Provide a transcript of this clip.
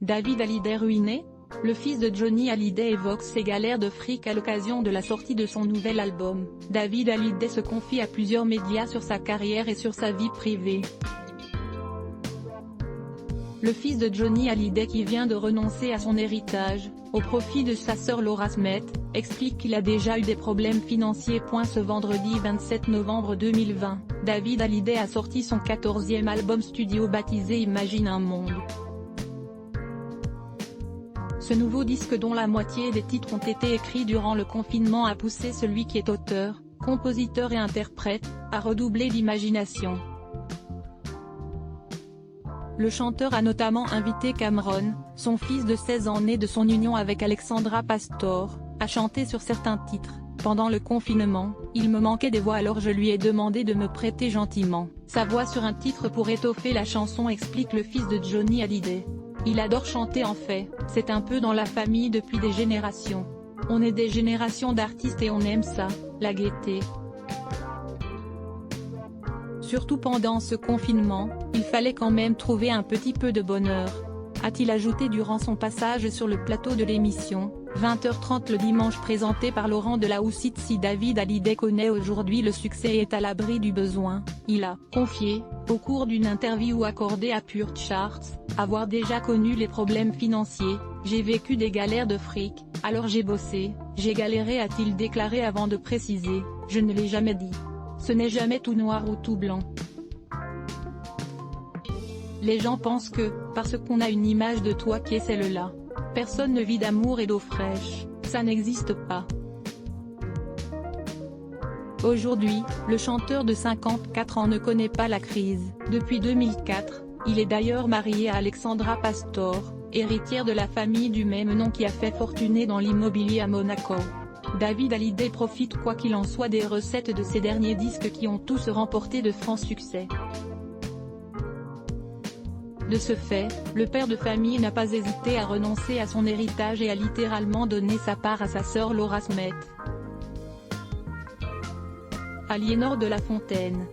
David Hallyday ruiné? Le fils de Johnny Hallyday évoque ses galères de fric à l'occasion de la sortie de son nouvel album. David Hallyday se confie à plusieurs médias sur sa carrière et sur sa vie privée. Le fils de Johnny Hallyday, qui vient de renoncer à son héritage, au profit de sa sœur Laura Smith, explique qu'il a déjà eu des problèmes financiers. Ce vendredi 27 novembre 2020, David Hallyday a sorti son 14e album studio baptisé Imagine un monde. Ce nouveau disque, dont la moitié des titres ont été écrits durant le confinement, a poussé celui qui est auteur, compositeur et interprète, à redoubler d'imagination. Le chanteur a notamment invité Cameron, son fils de 16 ans né de son union avec Alexandra Pastor, à chanter sur certains titres. Pendant le confinement, il me manquait des voix, alors je lui ai demandé de me prêter gentiment sa voix sur un titre pour étoffer la chanson, explique le fils de Johnny Hallyday. Il adore chanter, en fait, c'est un peu dans la famille depuis des générations. On est des générations d'artistes et on aime ça, la gaieté. Surtout pendant ce confinement, il fallait quand même trouver un petit peu de bonheur, a-t-il ajouté durant son passage sur le plateau de l'émission, 20h30 le dimanche, présentée par Laurent Delahousse. Si David Hallyday connaît aujourd'hui le succès et est à l'abri du besoin, il a confié, au cours d'une interview accordée à Pure Charts, avoir déjà connu les problèmes financiers. J'ai vécu des galères de fric, alors j'ai bossé, j'ai galéré, a-t-il déclaré avant de préciser, je ne l'ai jamais dit. Ce n'est jamais tout noir ou tout blanc. Les gens pensent que, parce qu'on a une image de toi qui est celle-là, personne ne vit d'amour et d'eau fraîche, ça n'existe pas. Aujourd'hui, le chanteur de 54 ans ne connaît pas la crise. Depuis 2004, il est d'ailleurs marié à Alexandra Pastor, héritière de la famille du même nom qui a fait fortune dans l'immobilier à Monaco. David Hallyday profite quoi qu'il en soit des recettes de ses derniers disques qui ont tous remporté de francs succès. De ce fait, le père de famille n'a pas hésité à renoncer à son héritage et a littéralement donné sa part à sa sœur Laura Smith. Aliénor de la Fontaine.